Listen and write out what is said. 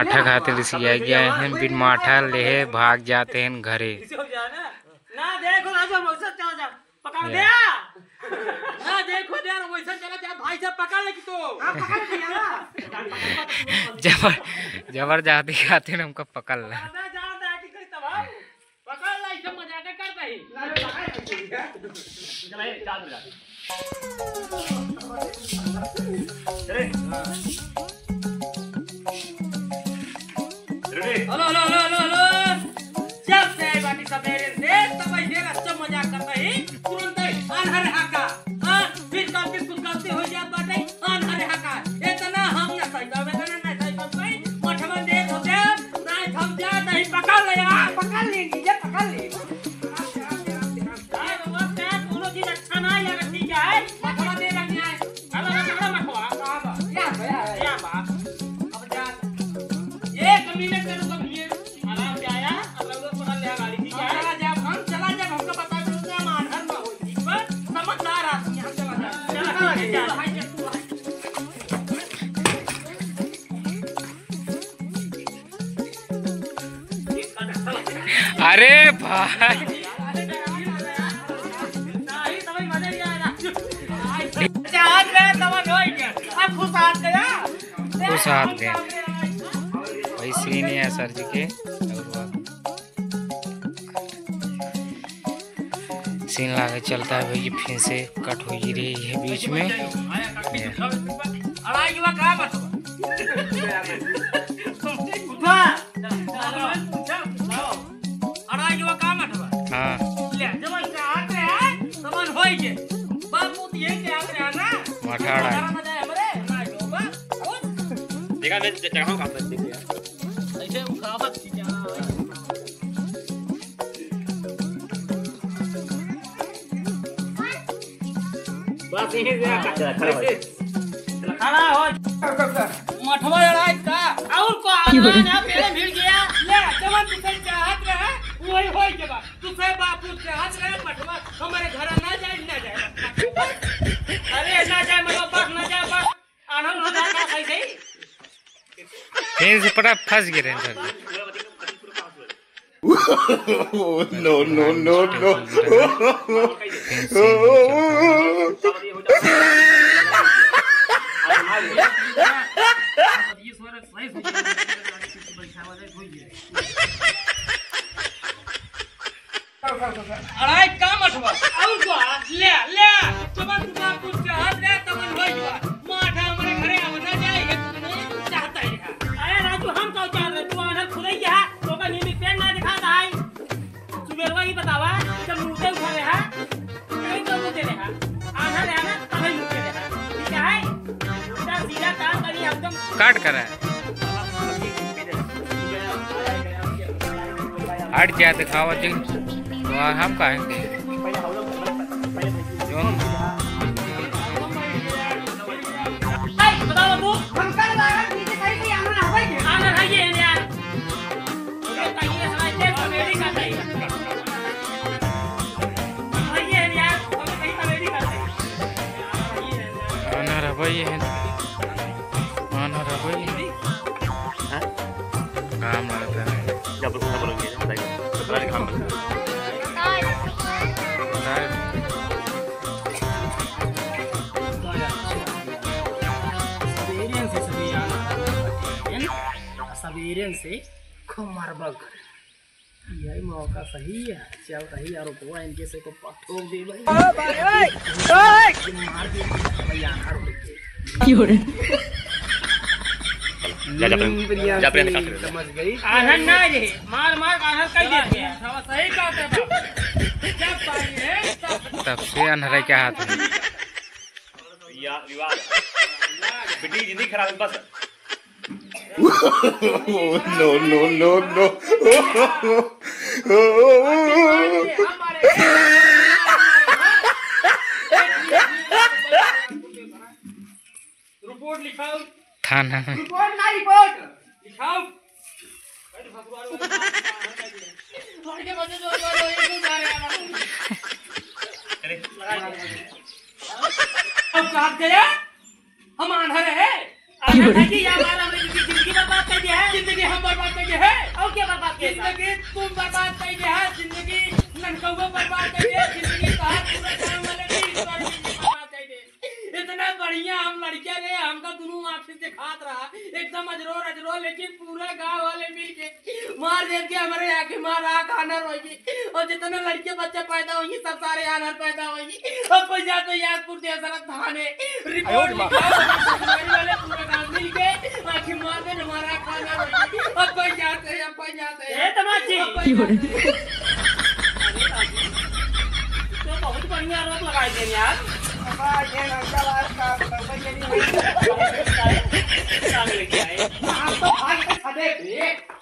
माठा खाते रिसिया गया है, बिन माठा ले भाग जाते हैं घरे। ना देखो ना जो वैसा चला जा पकड़ दे ना देखो दे वैसा चला जा भाई साहब पकड़ ले कि तो पकड़ लिया जबर जाती खाते हैं हमको पकड़ ले पकड़ ले सब मजाक करता ही चल ये चाल जा चले हेलो हेलो हेलो हेलो जब से आई बाटी सवेरे से तब ये अच्छा मजाक करता ही तुरंत अनहर हाका हां फिर कुछ गलती हो जाए बाटे अनहर हाका इतना हम ना सही बाबे ना सही बाबे मठवा दे होते नहीं थम जा नहीं पकड़ ले पकड़ लेंगे ये पकड़ ले यार वो क्या दोनों चीज अच्छा ना लगा ठीक है मठवा दे लग जाए हेलो मठवा या बा अब जा एक मिनट के रुको भैया आराम से आया अब लोग पकड़ लिया गाड़ी ठीक है चला जा हमको बता दो ना मानहर में हो ठीक है समझदार आदमी हम चला जा अरे भाई खुश हाथ गया भाई सीन है सर जी के सीन लागे चलता है भाई फिर से कट हो ही रही है बीच में हाँ मठाड़ा देखा मैं जगह काम करते हैं ऐसे उठावत क्या बस यही खड़ा हो मठवा लड़ाई का और को आना मेरे भीड़ गया ले जवान तुझे चाहत रहे वही होई के बाद तुझे बापू चाहत रहे मठवा हमारे घर ना जाए अरे ना जाए मेरे पास ना जाए बस आनंद हो जाएगा सही सही फिर से पड़ा फंस गए sir no no no no अरे काम मठवा और को ले ले जवान तू बापू चाहत रहे तमन होई गया माठा हमारे घरे आना जाए चाहता है अरे राजू हम तो चाह रहे तू आना खुले गया तो का नीली पेन ना दिखाता है सुबेरवा ही बतावा जब मुंह उठा ले है कहीं तो मुंह दे ले है आना ले ना तभी मुंह दे ले है ठीक है सीधा सीधा काम करी एकदम काट करा हट जा दिखावा जी तो हम कहेंगे बताओ तू हम कर रहा पीछे सही से आना है ये यार ओके ताकि साला चेक रेडी कर दे भाई ये यार हम कहीं का रेडी कर दे आना रे भाई है आना रे भाई हां काम लगता है जब बोलोगे बताइए तो काम सवेरे से खमर बग यही मौका सही है चल रही यार को इनके से को ठोक दे भाई मार दे भैया हर क्यों समझ गई आनंद ना रे मार मार आनंद कह देते हैं सही कहते हैं जब पानी है तब से अनहरा क्या हाथ में विवाद बेटी जिंदगी खराब बस no no no no report लिखाओ थाना में रिपोर्ट ना रिपोर्ट लिखाओ के बजे जो एक जा रहे अब कहां गया हम आंधर है या हमारा जिंदगी बर्बाद कर दिया है जिंदगी जिंदगी तुम बर्बाद कर दिया है, जिंदगी लड़कों को बर्बाद कर दिया, जिंदगी बाहर पूरा काम वाले नहीं बर्बाद कर दिया। इतना बढ़िया हम लड़के रे, हमका दोनों आंखें से खात रहा एकदम अजरो, लेकिन पूरा गांव वाले मिलके मार देख के हमारे आके मारा खाना रोगी, और जितने लड़के बच्चे पैदा होंगे सब सारे आनर पैदा होंगे। अब पैसा तो यादपुर देसरत थाने रिपोर्ट वाले पूरा गांव मिलके आके मार दे हमारा खाना रोगी। अब जाते हैं तमाची तो बहुत बढ़िया आरोप लगाए थे यार। हम तो भाग